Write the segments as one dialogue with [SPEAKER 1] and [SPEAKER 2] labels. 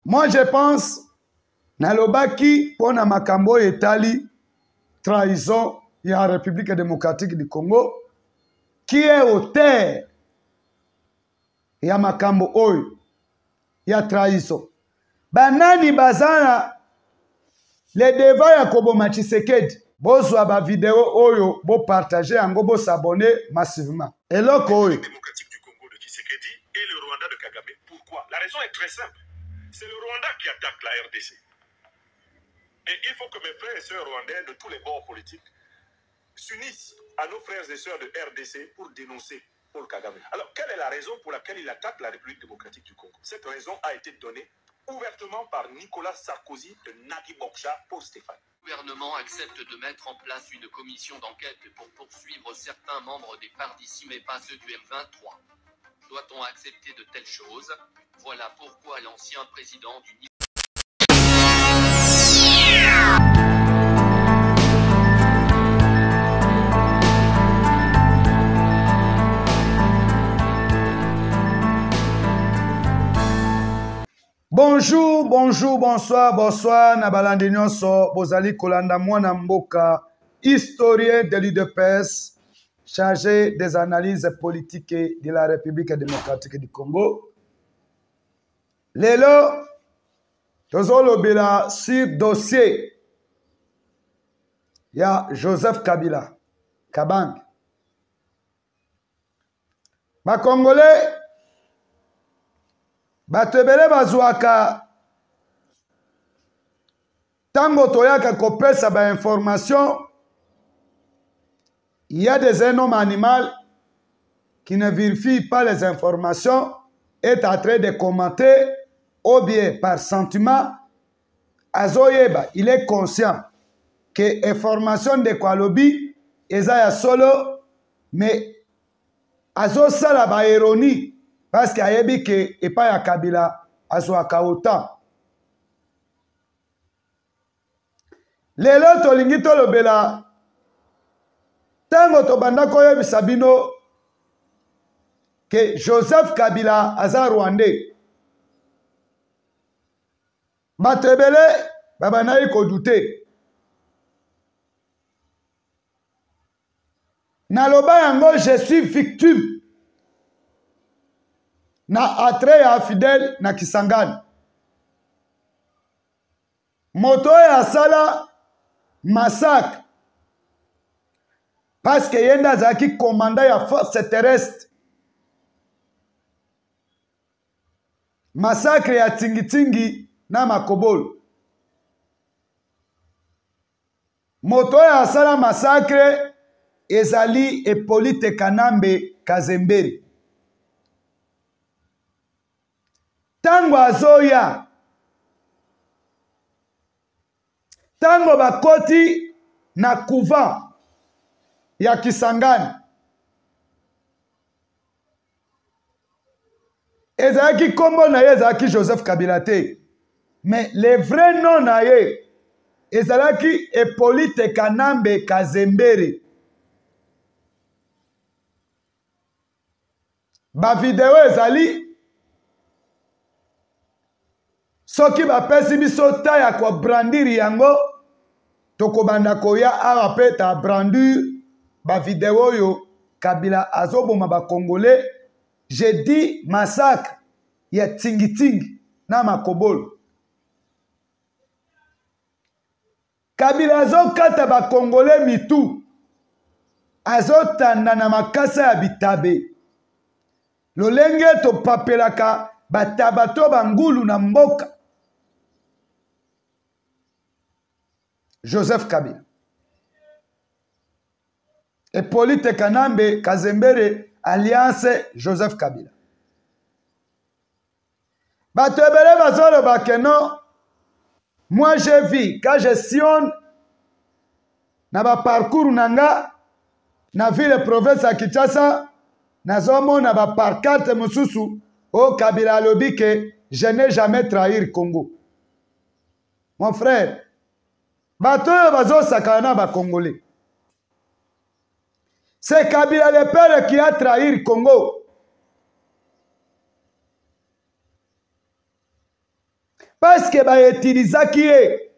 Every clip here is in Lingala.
[SPEAKER 1] Moi, je pense, nalobaki pona makambo etali trahison ya République démocratique du Congo, qui est auteur ya makambo oyo ya trahison. Banani bazana le devant ya koboma Tshisekedi. Bozwa ba vidéo oyo, bo partager yango, bo s'abonner massivement. Eloko oyo.
[SPEAKER 2] Démocratique du Congo de Tshisekedi et le Rwanda de Kagame. Pourquoi? La raison est très simple. C'est le Rwanda qui attaque la RDC. Et il faut que mes frères et sœurs rwandais de tous les bords politiques s'unissent à nos frères et sœurs de RDC pour dénoncer Paul Kagame. Alors, quelle est la raison pour laquelle il attaque la République démocratique du Congo? Cette raison a été donnée ouvertement par Nicolas Sarkozy de Nagui Boksha pour Stéphane.
[SPEAKER 3] Le gouvernement accepte de mettre en place une commission d'enquête pour poursuivre certains membres des FARC d'ici, mais pas ceux du M23. Doit-on accepter de telles choses? Voilà pourquoi l'ancien président du
[SPEAKER 1] Bonjour, bonjour, bonsoir, bonsoir. Nabalandi nyonso, bozali kolanda mwana mboka, historien de l'UDPS, chargé des analyses politiques de la République démocratique du Congo. Lelo, tozolobela sur dossier ya Joseph Kabila, Kabang. Ma Congolais, batebele bazwaka tango toyaka kopesa ba information. Il y a des hommes animaux qui ne vérifient pas les informations, est en train de commenter ou bien par sentiment. Azoyeba, il est conscient que information de Kwalobi ezaya solo, mais azo sala ba ironie parce qu'il y a des que et pas ya Kabila azwaka autant. Lelo tolingi tolobela tango tobanda koyebisa bino que Joseph Kabila aza Rwandais. Batebele babanayi kodute. Naloba yango je suis victime na atre ya Fidel na Kisangani. Moto ya sala massacre parce que yenda zaki commandant ya force terrestre. Massacre ya tingi na Makobolo. Moto ya sala massacre ezali Hippolyte Kanambe Kazemberi. Tango azoya, tango bakoti na couvent ya Kisangani, ezalaki kombo na ye ezalaki Joseph Kabila te, mais le vrai nom na ye ezalaki Hippolyte Kanambe Kazembere. Ba video ezali soki bapesi biso ta ya kwa brandiri yango tokobanda koya awa pe ta brandur ba video yo Kabila azoboma ba Congolais. J'ai dit massacre ya tingi na Makobolo. Kabila azokata ba Congolais mitu, azotanda na makasa ya bitabe. Lolenge to papelaka batabato bangulu na mboka. Joseph Kabila. Hippolyte Kanambe Kazembere, alliance Joseph Kabila. Batebele bazolo bakeno. Moi j'ai vu, quand je sillonne na ba parcours nanga na ville province ya Kinshasa, nazomo na ba pancarte mususu o Kabila lobi que je n'ai jamais trahi Congo. Mon frère, batoyo bazo sakana ba Congolais. C'est Kabila le père qui a trahi le Congo. parce que bautilisaki ye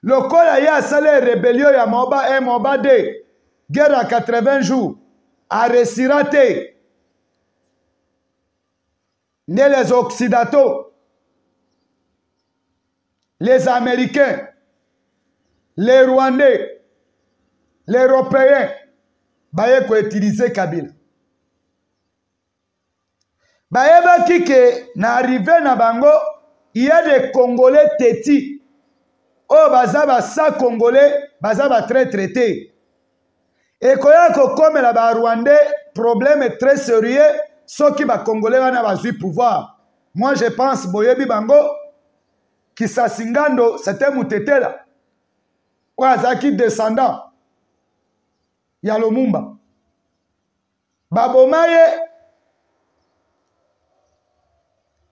[SPEAKER 1] lokola ye asala rébellion ya moba 1 moba 2 guerre à 80 jours aresira te nde les occidentaux les américains les rwandais les européens baye koutiliser Kabila bayebaki ke na arrivé na bango il y a des Congolais teti oyo baza basa Congolais baza batraître te ekoya kokomela ba Rwandais problème très sérieux soki ba Congolais wana bazwi pouvoir. Moi je pense boyebi bango Kisasi Ngando c'était Mutetela oyo azalaki descendant ya Lumumba baboma ye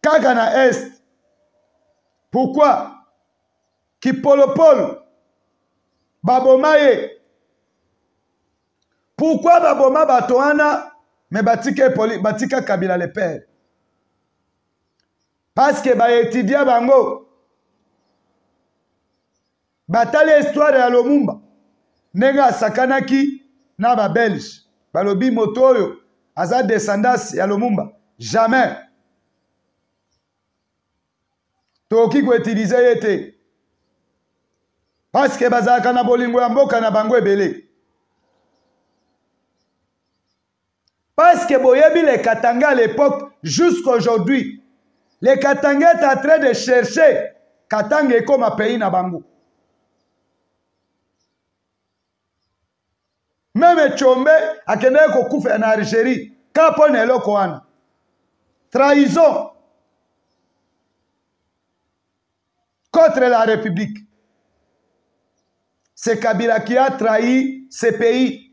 [SPEAKER 1] kaka na est. Pourquoi? Kipolopolo baboma ye. Pourquoi baboma bato wana me batika Kabila le père? Parce que baétudia bango batali histoire ya Lumumba ndenge asakanaki na ba Belge balobi moto oyo aza descendance ya Lumumba. Jamais toki ko utiliser ye te parce que bazalaka na bolingo ya mboka na bango ebele. Parce que boyebi les Katanga à l'époque jusqu'à aujourd'hui, les Katanga est en train de chercher Katanga comme un pays na bango. Même Tchombe akende ko kufa na Algérie kapo na eloko wana. Trahison contre la République. C'est Kabila qui a trahi ce pays.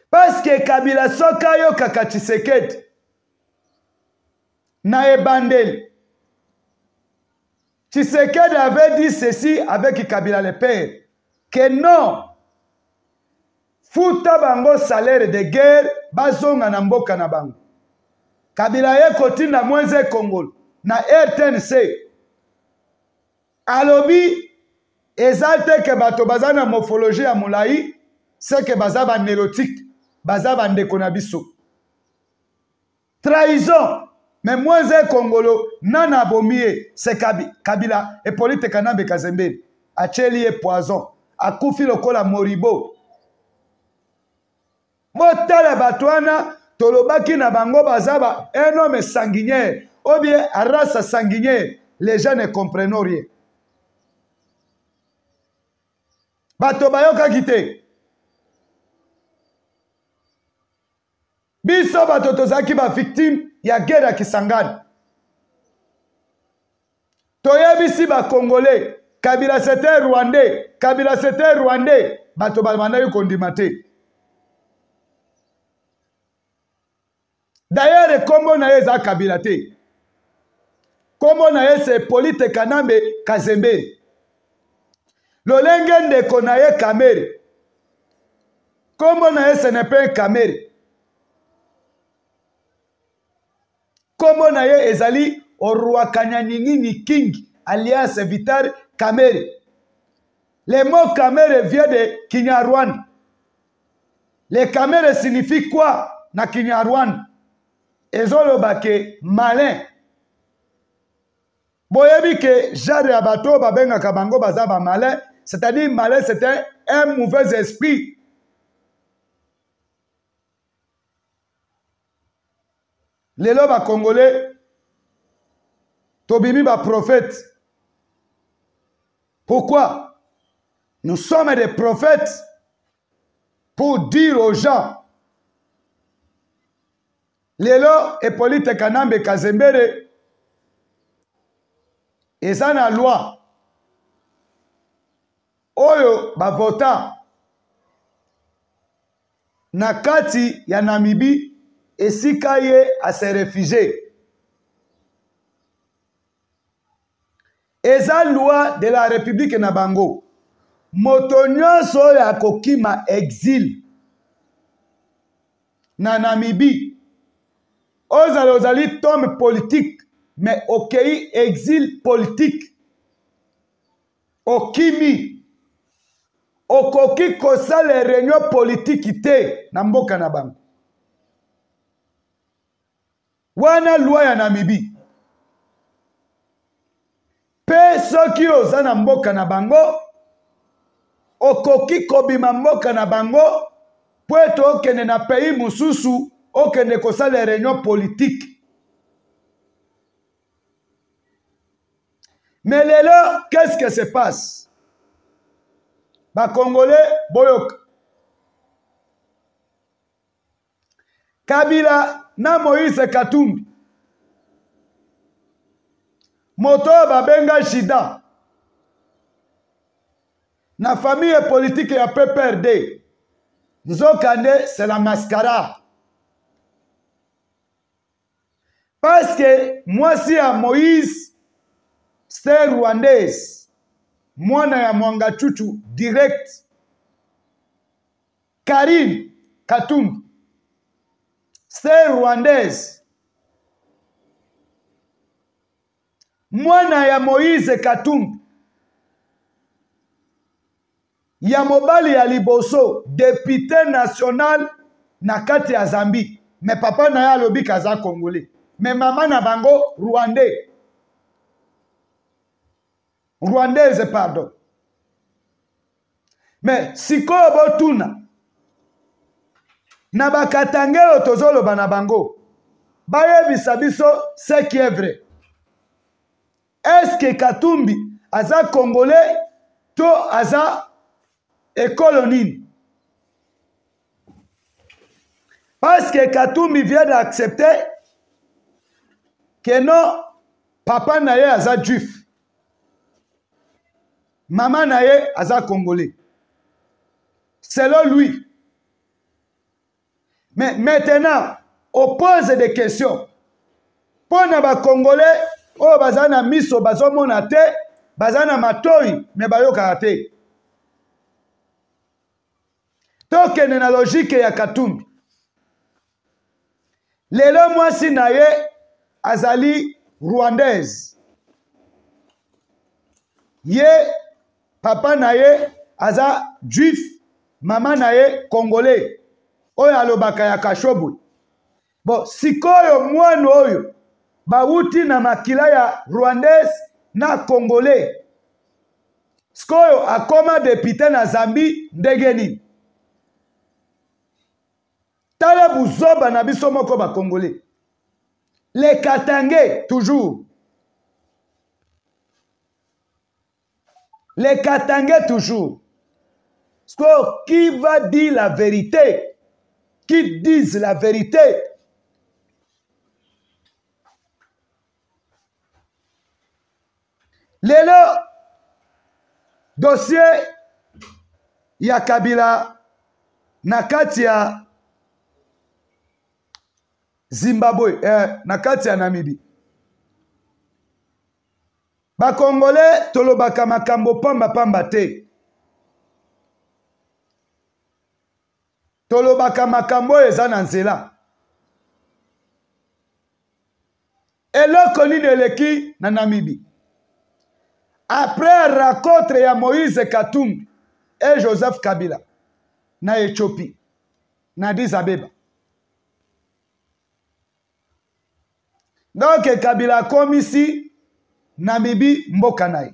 [SPEAKER 1] Parce que Kabila soka yo kaka Tshisekedi na ebandeli. Tshisekedi avait dit ceci avec Kabila le père, que non, futa bango salaire de guerre bazonga na mboka na bango. Kabila ye kotinda mwenze Congo na RTNC alobi ezalte ke bato baza na morphologie ya molai, c'est que baza ba nérotique baza ba ndeko na biso. Trahison. Mais mwenze Congolo nana bomie c'est Kabila et Polite Kanambe Kazembe acheli e poison akufi lokola moribo. Motala batwana tolobaki na bango bazaba un homme sanguinaire ou bien race sanguinaire. Les gens ne comprennent rien. Bato bayoka kite biso bato tozaki ba victime ya guerre ya Kisangani. Toyebisi ba Congolais Kabila c'était Rwandais, Kabila c'était Rwandais, bato bamanda yo kondimate. D'ailleurs kombo na ye za Kabila te. Kombo na ye c'est Polite Kanambe Kazembe. Lolenge ndeko na ye Kamere. Kombo na ye ce n'est pas Kamere. Kombo na ye ezali Orwa Kanyanyingini King alias Vital Kamere. Le mot Kamere vient de Kinyarwanda. Le Kamere signifie quoi na Kinyarwanda? Ezolobake malin. Boyebi ke jare ya bato babenga kabango bazaba malin, c'est-à-dire malin c'était un mauvais esprit. Lelo ba Congolais tobimi ba prophètes. Pourquoi? Nous sommes des prophètes pour dire aux gens. Lelo et Polite Kanambe Kazembere eza na loi oyo ba votant na kati ya Namibie esika ye a se réfugié. Eza loi de la République na bango. Moto nyonso ya kokima exil na Namibie ozali tome politique mais okei exil politique okimi okoki kosala réunion politique te na mboka na bango wana loi ya Namibie pe soki oza na mboka na bango okoki kobima mboka na bango po ete okende na pays mosusu okende kosala réunion politique. Mais lelo, qu'est-ce que se passe? Ba Congolais boyoka. Kabila na Moïse Katumbi. Moto babenga Shida. Na famille politique ya PPRD. Nzokande, c'est la mascarade. Parce que moi si à Moïse, c'était rwandaise. Mwana ya Mwanga Chuchu, direct. Karine Katumbi, c'était rwandaise. Mwana ya Moïse Katumbi, ya mobali ya liboso, député national na kati ya Zambie. Mais papa na ya lobi kaza Congolais. Mais maman na bango Rwandais. Rwandaise, pardon. Mais sikoyo botuna na bakatangelo tozoloba na bango bayebisa biso ce qui est vrai. Est-ce que Katumbi aza Congolais to aza écolonine? Parce que Katumbi vient d'accepter que non, papa na ye aza juif, maman na ye aza Congolais. Selon lui. Mais maintenant, on pose des questions. Pour les Congolais, oh bazana miso bazomona te, bazana matoi mais bayoka te. Tokene na logique ya Katumbi. Lelo mwasi na ye azali rwandaise. Ye papa na ye aza juif, maman na ye Congolais. Oyo alobaka ya kashobu. Bon, sikoyo mwana oyo bauti na makila ya rwandaise na Congolais. Sikoyo akoma député na Zambie ndegeni. Tala buzoba na biso moko ba Congolais. Les Katangais toujours. Les Katangais toujours. Qui va dire la vérité? Qui disent la vérité? Lelo dossier ya Kabila na kati ya Zimbabwe, na kati ya Namibie. Ba Congolais tolobaka makambo pamba pamba te. Tolobaka makambo eza na nzela. Eloko nini eleki na Namibie. Après rencontre ya Moïse Katumbi et Joseph Kabila na Éthiopie, na Addis Abeba. Donc Kabila comme ici, Namibie mboka na ye.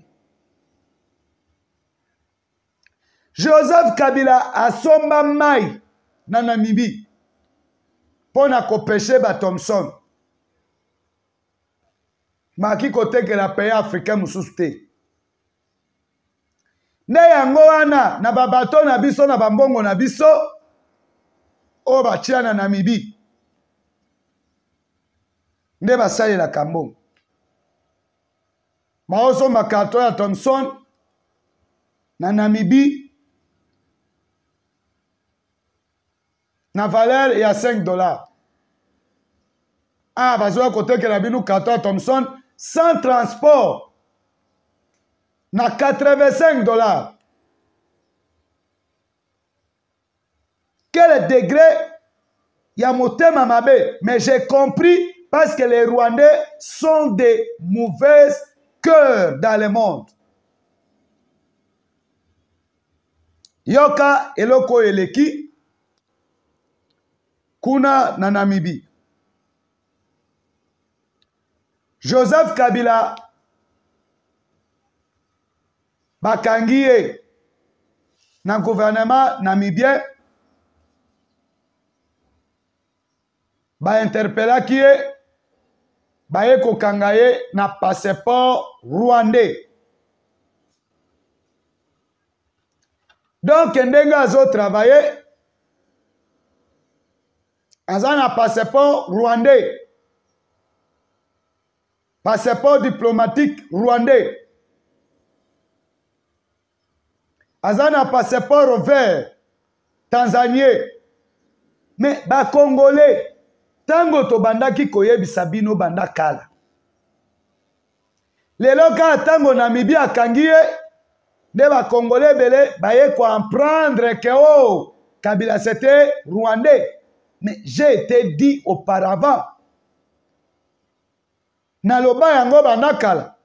[SPEAKER 1] Joseph Kabila asomba mai na Namibie pona kopeshe ba Thompson. Maki koteke la pays africain mususu te. Ne yango wana na babato na biso na bambongo na biso o batia na Namibie. Nde basali la kambongo. Maoso makato ya Thompson na Namibie na valeur ya $5. Ah, bazoa koteke la binu kato ya Thompson sans transport na $85. Quel degré y a motema mabe. Mais j'ai compris parce que les Rwandais sont des mauvaises cœurs dans le monde. Yoka eloko eleki kuna na Namibie. Joseph Kabila bakangi ye na gouvernement namibien interpellaki ye baye kokanga ye na passeport rwandais. Donc ndenge azo travailler aza na passeport rwandais, passeport diplomatique rwandais, aza na passeport vert tanzanien. Mais ba congolais tango to bandaki koyebisa bino banda kala lelo ka tango Namibie akangi ye de ba congolais belé baye comprendre que oh Kabila c'était rwandais. Mais j'ai été dit auparavant na loba yango banda kala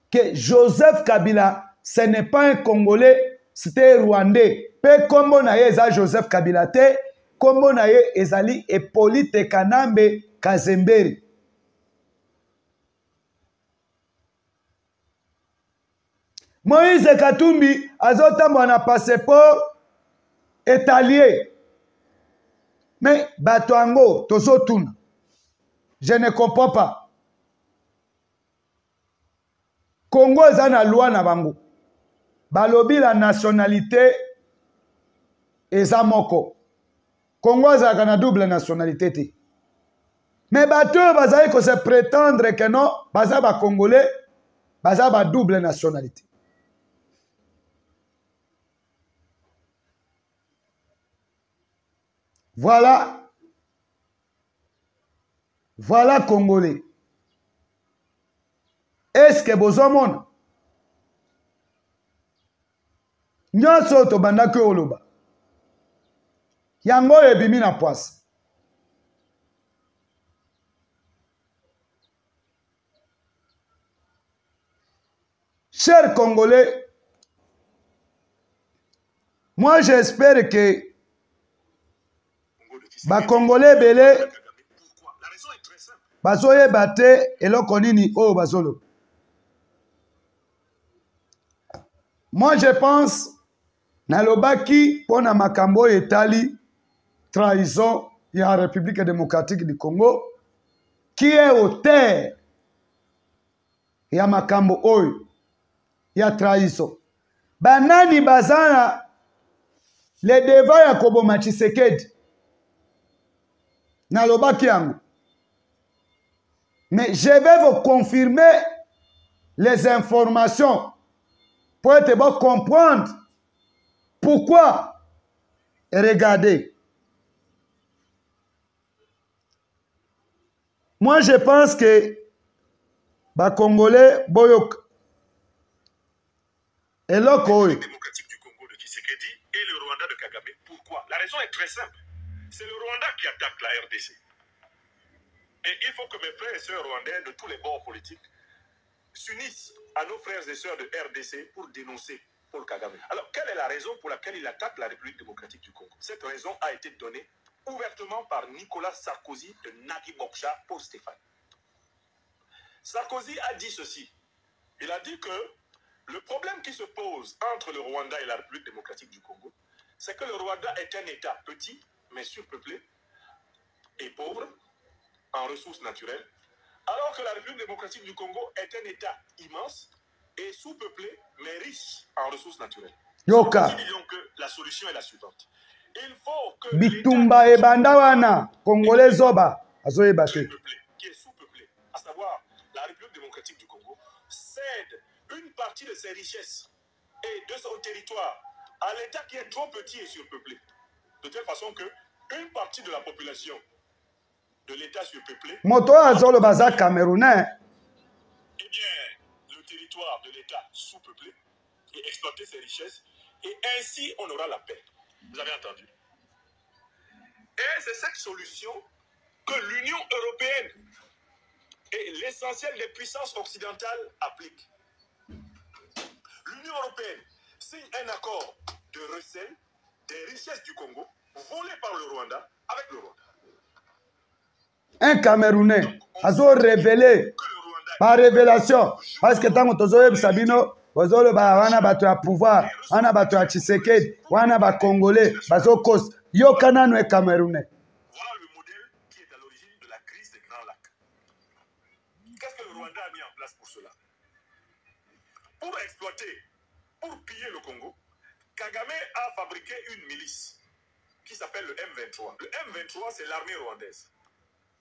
[SPEAKER 1] que Joseph Kabila ce n'est pas un Congolais, c'était Rwandais. Pe kombo na ye eza Joseph Kabila te, kombo na ye ezali Hippolyte Kanambe Kazemberi. Moïse Katumbi azotambo na passeport italien. Mais bato yango tozotuna. Je ne comprends pas. Congo eza na loi na bango. Balobi la nationalité eza moko. Congo eza na double nationalité te. Mais bato bazali ko se prétendre que non, baza ba congolais, baza ba double nationalité. Voilà. Voilà congolais. Est-ce que bozomona nyonso to bandaki oloba yango ebimi na poisse. Chers Congolais, moi j'espère que ba Congolais belé bazoye bate eloko nini o bazolo. Moi je pense nalobaki pona makambo etali trahison ya République démocratique du Congo qui est auteur ya makambo oyo ya trahison. Banani bazana le devant ya koboma Tshisekedi nalobaki yango. Mais je vais vous confirmer les informations pour être bon comprendre pourquoi. Regardez. Moi, je pense que les Congolais, boyok. Et là,
[SPEAKER 2] le démocratique du Congo de Tshisekedi et le Rwanda de Kagame. Pourquoi? La raison est très simple. C'est le Rwanda qui attaque la RDC. Et il faut que mes frères et sœurs rwandais de tous les bords politiques s'unissent à nos frères et sœurs de RDC pour dénoncer Paul Kagame. Alors, quelle est la raison pour laquelle il attaque la République démocratique du Congo? Cette raison a été donnée ouvertement par Nicolas Sarkozy de Nagui Boksha pour Stéphane. Sarkozy a dit ceci. Il a dit que le problème qui se pose entre le Rwanda et la République démocratique du Congo, c'est que le Rwanda est un État petit, mais surpeuplé et pauvre en ressources naturelles, alors que la République démocratique du Congo est un État immense et sous-peuplé, mais riche en ressources naturelles.
[SPEAKER 1] Yoka.
[SPEAKER 2] Nous disons que la solution est la suivante. Il faut que
[SPEAKER 1] Bitumba e bandawana, Congolais zoba, azoye bate.
[SPEAKER 2] Qui est sous-peuplé, à savoir la République démocratique du Congo, cède une partie de ses richesses et de son territoire à l'État qui est trop petit et surpeuplé. De telle façon que une partie de la population de l'État surpeuplé,
[SPEAKER 1] Moto azolo baza camerounais.
[SPEAKER 2] eh bien, le territoire de l'État sous-peuplé et exploiter ses richesses, et ainsi on aura la paix. Vous avez entendu? Et c'est cette solution que l'Union européenne et l'essentiel des puissances occidentales appliquent. L'Union européenne signe un accord de recel des richesses du Congo volées par le Rwanda avec le Rwanda.
[SPEAKER 1] Un Camerounais a révélé par révélation parce que tant que Sabino bazolo ba wana bato ya pouvoir wana bato ya Tshisekedi wana ba congolais bazokos yo kana no Camerounais.
[SPEAKER 2] Voilà le modèle qui est à l'origine de la crise des Grands Lacs. Qu'est-ce que le Rwanda a mis en place pour cela? Pour exploiter, pour piller le Congo, Kagame a fabriqué une milice qui s'appelle le M23. Le M23, c'est l'armée rwandaise.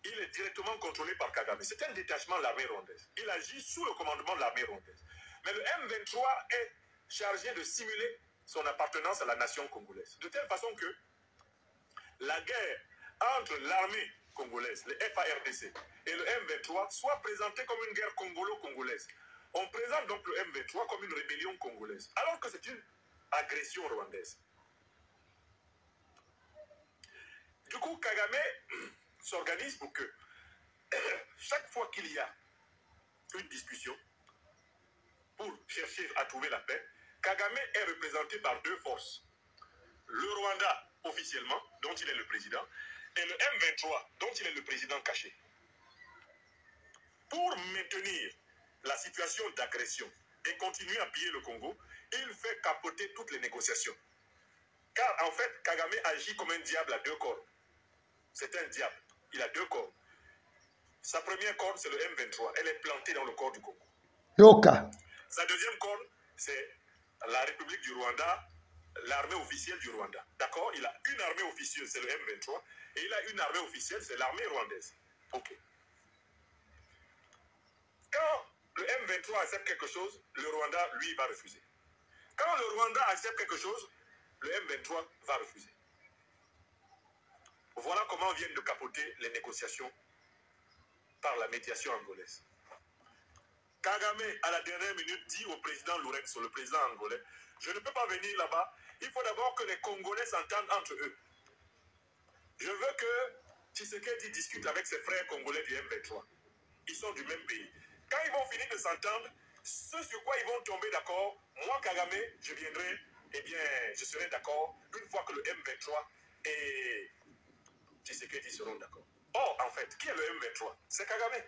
[SPEAKER 2] Il est directement contrôlé par Kagame. C'est un détachement de l'armée rwandaise. Il agit sous le commandement de l'armée rwandaise. Mais le M23 est chargé de simuler son appartenance à la nation congolaise. De telle façon que la guerre entre l'armée congolaise, le FARDC, et le M23 soit présentée comme une guerre congolo-congolaise. On présente donc le M23 comme une rébellion congolaise, alors que c'est une agression rwandaise. Du coup, Kagame s'organise pour que chaque fois qu'il y a une discussion pour chercher à trouver la paix, Kagame est représenté par deux forces. Le Rwanda, officiellement, dont il est le président, et le M23, dont il est le président caché. Pour maintenir la situation d'agression et continuer à piller le Congo, il fait capoter toutes les négociations. Car en fait, Kagame agit comme un diable à deux cordes. C'est un diable. Il a deux cordes. Sa première corde, c'est le M23. Elle est plantée dans le corps du Congo.
[SPEAKER 1] Yoka.
[SPEAKER 2] Sa deuxième corde, c'est la République du Rwanda, l'armée officielle du Rwanda. D'accord? Il a une armée officielle, c'est le M23, et il a une armée officielle, c'est l'armée rwandaise. Ok. Quand le M23 accepte quelque chose, le Rwanda, lui, va refuser. Quand le Rwanda accepte quelque chose, le M23 va refuser. Voilà comment viennent de capoter les négociations par la médiation angolaise. Kagame, à la dernière minute, dit au président Lourenço, le président angolais, je ne peux pas venir là-bas, il faut d'abord que les Congolais s'entendent entre eux. Je veux que Tshisekedi discute avec ses frères congolais du M23. Ils sont du même pays. Quand ils vont finir de s'entendre, ce sur quoi ils vont tomber d'accord, moi, Kagame, je viendrai, eh bien, je serai d'accord une fois que le M23 et Tshisekedi seront d'accord. Or, en fait, qui est le M23? C'est Kagame.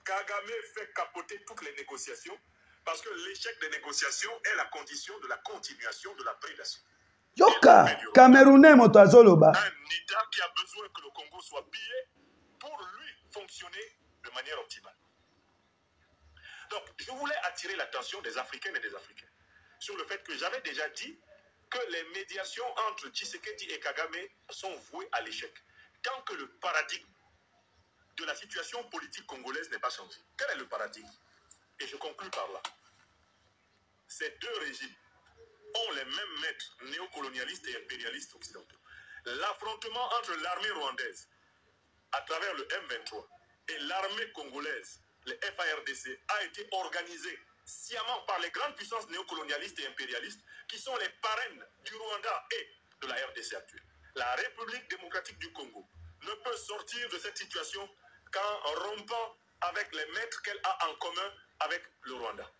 [SPEAKER 2] Kagame fait capoter toutes les négociations parce que l'échec des négociations est la condition de la continuation de la prédation.
[SPEAKER 1] Yoka, Camerounais Motazoloba.
[SPEAKER 2] Un État qui a besoin que le Congo soit pillé pour lui fonctionner de manière optimale. Donc, je voulais attirer l'attention des Africaines et des Africains sur le fait que j'avais déjà dit que les médiations entre Tshisekedi et Kagame sont vouées à l'échec. Tant que le paradigme de la situation politique congolaise n'est pas changé. Quel est le paradigme? Et je conclue par là. Ces deux régimes ont les mêmes maîtres néocolonialistes et impérialistes occidentaux. L'affrontement entre l'armée rwandaise à travers le M23 et l'armée congolaise, le FARDC, a été organisé sciemment par les grandes puissances néocolonialistes et impérialistes qui sont les parraines du Rwanda et de la RDC actuelle. La République démocratique du Congo ne peut sortir de cette situation qu'en rompant avec les maîtres qu'elle a en commun avec le Rwanda.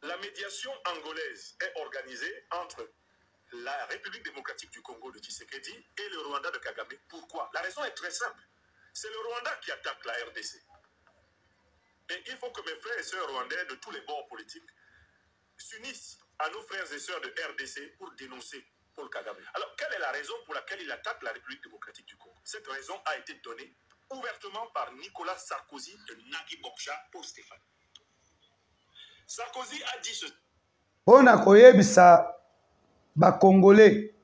[SPEAKER 2] La médiation angolaise est organisée entre la République démocratique du Congo de Tshisekedi et le Rwanda de Kagame. Pourquoi? La raison est très simple. C'est le Rwanda qui attaque la RDC. Et il faut que mes frères et sœurs rwandais de tous les bords politiques s'unissent à nos frères et sœurs de RDC pour dénoncer Paul Kagame. Alors, quelle est la raison pour laquelle il attaque la République démocratique du Congo? Cette raison a été donnée ouvertement par Nicolas Sarkozy et Nagi Boksha pour Stéphane. Sarkozy a dit ce...
[SPEAKER 1] On a koyebisa ba Congolais.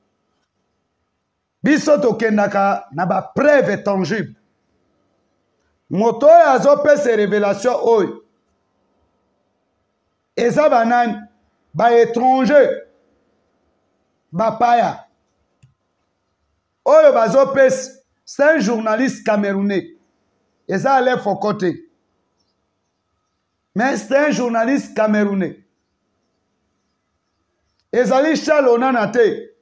[SPEAKER 1] Biso tokendaka na ba preuve tangible. Moto azope se révélation oyo. Eza banani ba étranger ba paya. Oyo bazope c'est un journaliste camerounais. Eza ale fokote. Mais c'est un journaliste camerounais. Ezali Charles Onana te.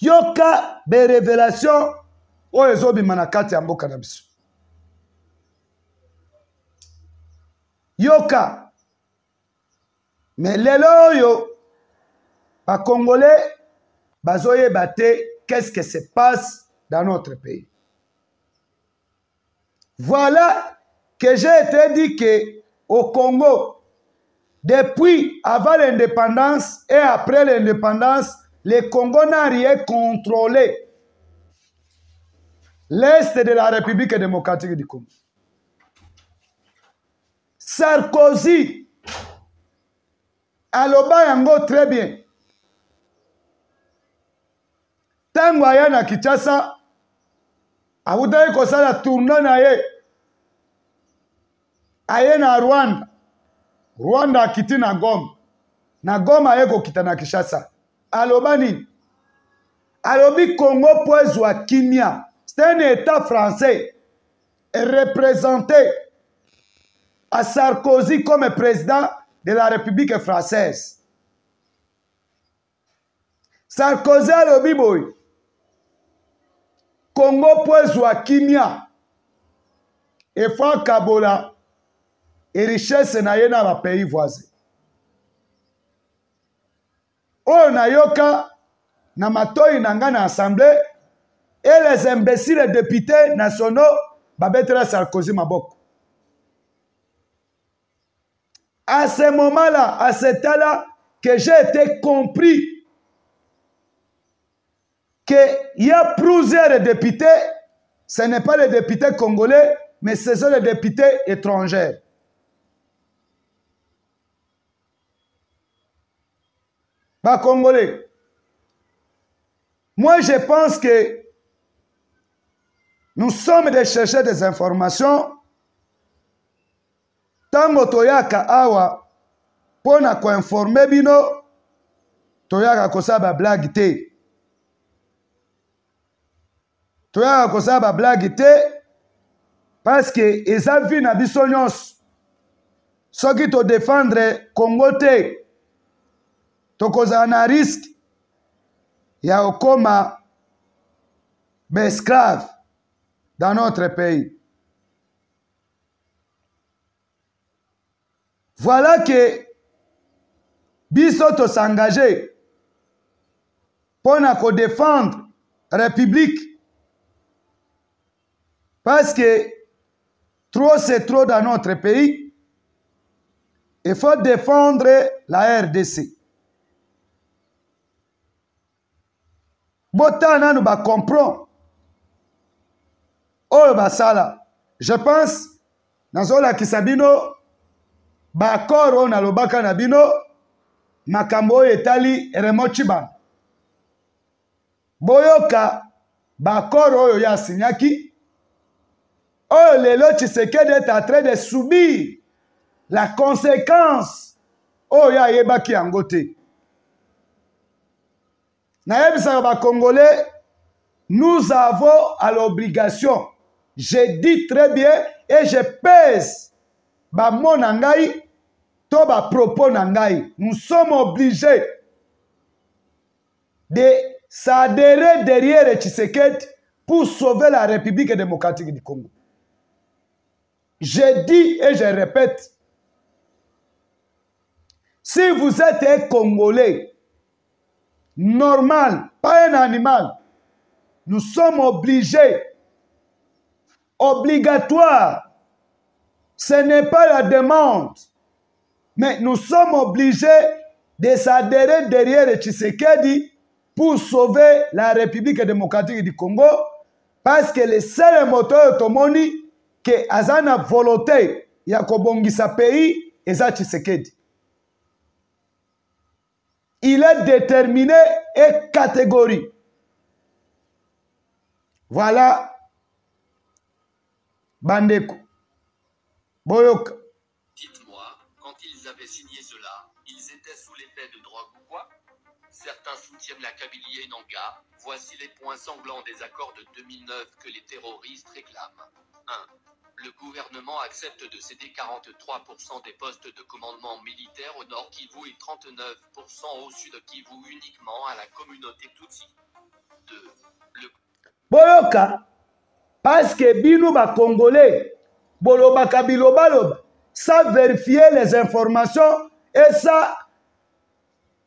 [SPEAKER 1] yoka be révélation oyo ezobima na kati ya mboka na biso. Yoka. Mais lelo oyo ba Congolais bazoyeba te qu'est-ce qui se passe dans notre pays. Voilà que j'ai été dit que au Congo, depuis avant l'indépendance et après l'indépendance, le Congo n'a rien contrôlé. L'Est de la République démocratique du Congo. Sarkozy, aloba yango très bien. Tango aya na Kinshasa, awudai kosala tournoi na ye. Aye na Rwanda. Rwanda akiti na Goma. Na Goma aye kokita na Kinshasa. Aloba nini? Alobi Congo poezwa kimia. C'est un État français représenté à Sarkozy comme président de la République française. Sarkozy alobi boy. Congo poezwa kimia. Et fa kabola et richesse na ye na ba pays voisins. Oyo na yoka na matoi na nga na assemblée et les imbéciles députés nationaux babetela Sarkozy maboko. À ce moment-là, à cet état-là, que j'ai été compris qu'il y a plusieurs députés, ce n'est pas les députés congolais, mais ce sont les députés étrangers. Pas congolais. Moi, je pense que nous sommes des chercheurs des informations. Tango toyaka awa pona ko informer bino toyaka kosaba blague te. Toyaka kosaba blague te parce que eza vi na biso nyonso. Soki to défendre Congo te tokozala na risque ya okoma esclave dans notre pays. Voilà que biso to s'engager pour nous défendre la République parce que trop c'est trop dans notre pays. Il faut défendre la RDC. Botana nous ba comprend. Oh basala. Je pense nazola kisabino ba koro na lobaka na bino makambo etali remochiban. Boyoka ba koro oyo ya sinyaki. Oh lelo Tshisekedi est en train de subir la conséquence oh ya yebaki angote. Naebisa ba Congolais, nous avons à l'obligation, je dis très bien et je pèse ba mon nangai to ba propos nangai. Nous sommes obligés de s'adhérer derrière Tshisekedi pour sauver la République démocratique du Congo. Je dis et je répète, si vous êtes un Congolais normal, pas un animal, nous sommes obligés, obligatoire, ce n'est pas la demande, mais nous sommes obligés de s'adhérer derrière Tshisekedi pour sauver la République démocratique du Congo, parce que le seul moteur automoni que azana volonté ya kobongisa pays eza Tshisekedi. Il est déterminé et catégorique. Voilà. Bandeko. Boyoka.
[SPEAKER 3] Dites-moi, quand ils avaient signé cela, ils étaient sous l'effet de drogue ou quoi? Certains soutiennent la Kabylie et Nanga. Voici les points sanglants des accords de 2009 que les terroristes réclament. 1. Le gouvernement accepte de céder 43% des postes de commandement militaire au nord Kivu et 39% au sud Kivu uniquement à la communauté Tutsi. Le
[SPEAKER 1] boyoka parce que bino ba congolais bolobaka bilobaloba sans vérifier les informations et ça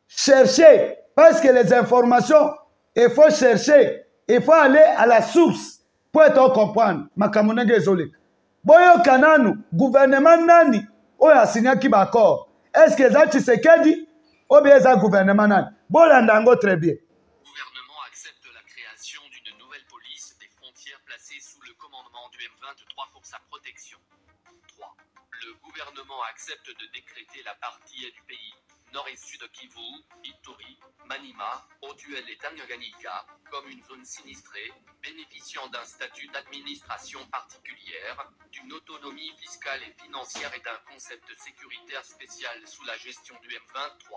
[SPEAKER 1] chercher parce que les informations il faut chercher, il faut aller à la source pour être comprendre makambo ndenge ezoleka boyoka nanu gouvernement nani oyo asignaki bakor est-ce que eza Tshisekedi ou bien eza gouvernement nani bolanda yango très bien.
[SPEAKER 3] Le gouvernement accepte la création d'une nouvelle police des frontières placée sous le commandement du M23 pour sa protection. 3. Le gouvernement accepte de décréter la partie du pays, nord et sud Kivu, Ituri, Maniema, Otuel et Tanganyika, comme une zone sinistrée, bénéficiant d'un statut d'administration particulière, d'une autonomie fiscale et financière et d'un concept sécuritaire spécial sous la gestion du M23.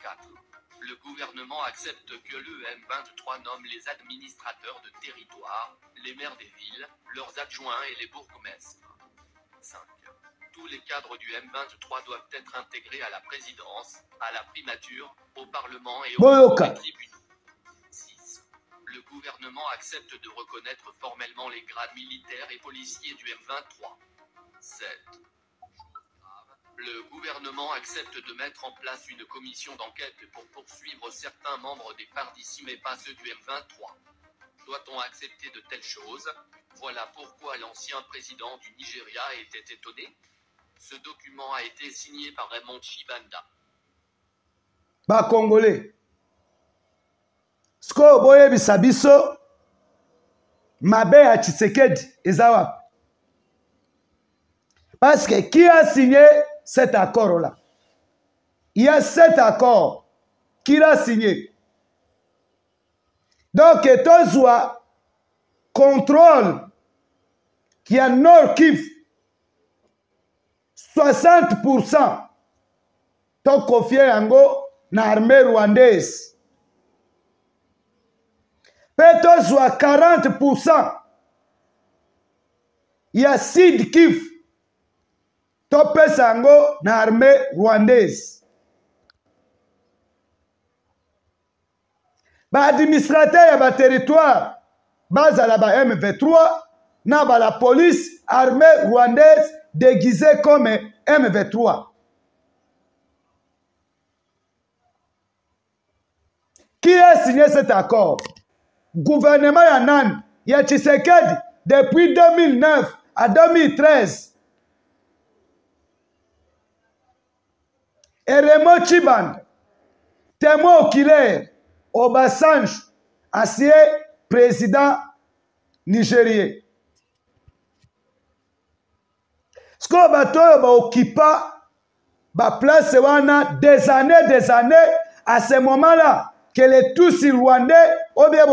[SPEAKER 3] 4. Le gouvernement accepte que le M23 nomme les administrateurs de territoire, les maires des villes, leurs adjoints et les bourgmestres. 5. Tous les cadres du M23 doivent être intégrés à la présidence, à la primature, au Parlement et aux tribunaux. 6. Le gouvernement accepte de reconnaître formellement les grades militaires et policiers du M23. 7. Le gouvernement accepte de mettre en place une commission d'enquête pour poursuivre certains membres des FARDC mais pas ceux du M23. Doit-on accepter de telles choses? Voilà pourquoi l'ancien président du Nigeria était étonné. Ce document a été signé par Raymond Chibanda.
[SPEAKER 1] Ba Congolais. Sko boye bisabiso mabe ya Tshisekedi ezawa. Parce que qui a signé cet accord-là? Il y a 7 accords qu'il a signé. Donc, Tozwa contrôle qui a Nord Kivu 60% to confié yango na armée rwandaise. Peut Tozwa 40% il y a Sud Kivu Topé Sango na armée rwandaise. Ba administrateur ya ba territoire bazala ba M23 na ba la police armée rwandaise déguisée comme M23. Qui a signé cet accord? Gouvernement Yanan ya Tshisekedi depuis 2009 à 2013. Et Raymond Chibanda, témoin oculaire, Obasanjo, ancien président nigérien. Ce qu'on va occuper la place des années, à ce moment-là, que les Tutsis rwandais, ou bien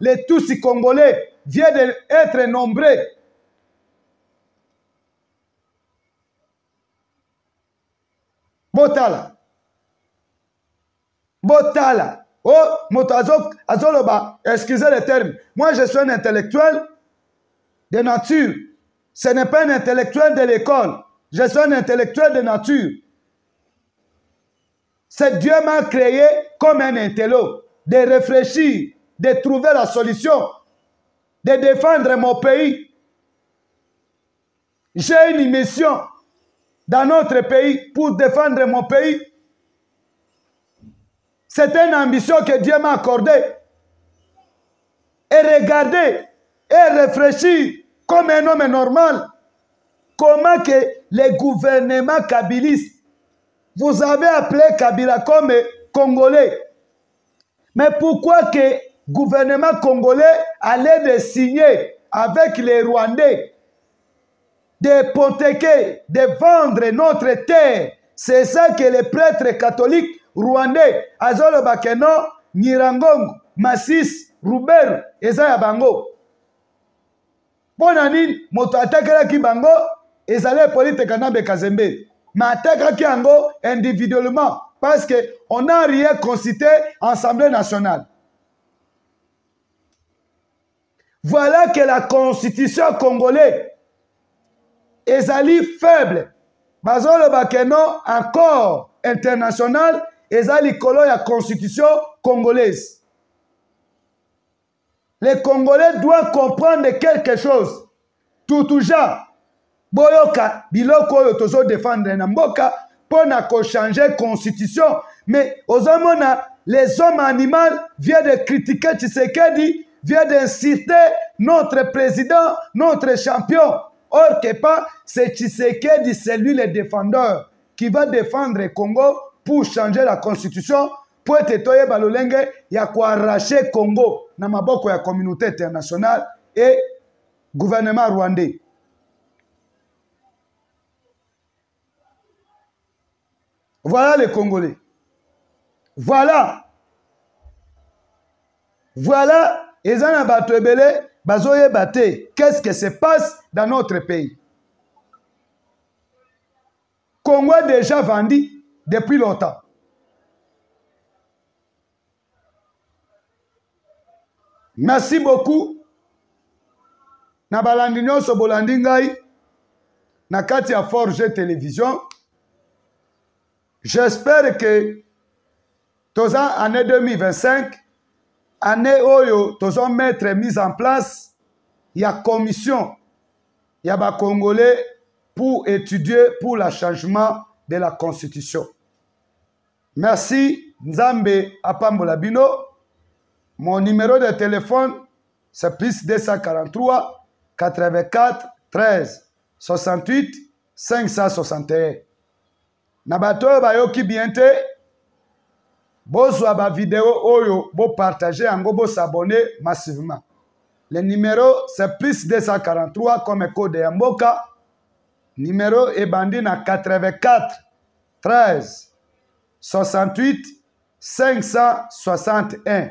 [SPEAKER 1] les Tutsis congolais viennent d'être nombreux. Botala. Oh, azoloba, excusez le terme. Moi, je suis un intellectuel de nature. Ce n'est pas un intellectuel de l'école. Je suis un intellectuel de nature. C'est Dieu m'a créé comme un intello, de réfléchir, de trouver la solution, de défendre mon pays. J'ai une mission dans notre pays pour défendre mon pays. C'est une ambition que Dieu m'a accordée. Et regardez et réfléchir comme un homme normal. Comment que les gouvernements kabylistes, vous avez appelé Kabila comme Congolais. Mais pourquoi que le gouvernement congolais allait de signer avec les Rwandais d'hypothéquer, de vendre notre terre? C'est ça que les prêtres catholiques rwandais, Azolo Bakeno, Nirangongo, Massis, Ruberu, Ezaya Bango. Bonanine, moto atakela ki bango, ezale politique kanambe Kazembe. Mais atakela ki ango individuellement, parce qu'on n'a rien consulté à l'Assemblée nationale. Voilà que la constitution congolaise est faible. Bazolo Bakeno, encore international, ezali kolo ya constitution congolaise. Les Congolais doivent comprendre quelque chose. Touja, boyoka, biloko oyo tozo défendre na mboka, pona ko changer constitution. Mais aux hommes, les hommes animaux viennent de critiquer Tshisekedi, viennent d'insulter notre président, notre champion. Or que pas, c'est Tshisekedi, c'est lui le défendeur qui va défendre le Congo pour changer la constitution. Pour être toye balolenge, il y a quoi arracher Congo na maboko ya communauté internationale et gouvernement rwandais. Voilà les Congolais. Voilà. Voilà. Ezana batwebele, bazoye bate. Qu'est-ce qui se passe dans notre pays? Congo est déjà vendu depuis longtemps. Merci beaucoup. Na balandi nyonso bolandi ngai na kati ya Forge Télévision. J'espère que toza année 2025, année oyo toza mettre mise en place ya commission ya ba Congolais pour étudier pour le changement de la constitution. Merci Nzambe apambola bino. Mon numéro de téléphone, c'est plus 243 84 13 68 561. Nabato bayoki biente, bozwa ba vidéo oyo, bo partager yango, bo s'abonner massivement. Le numéro, c'est plus 243 comme code ya mboka. Numéro est bandi na 84 13 68 561.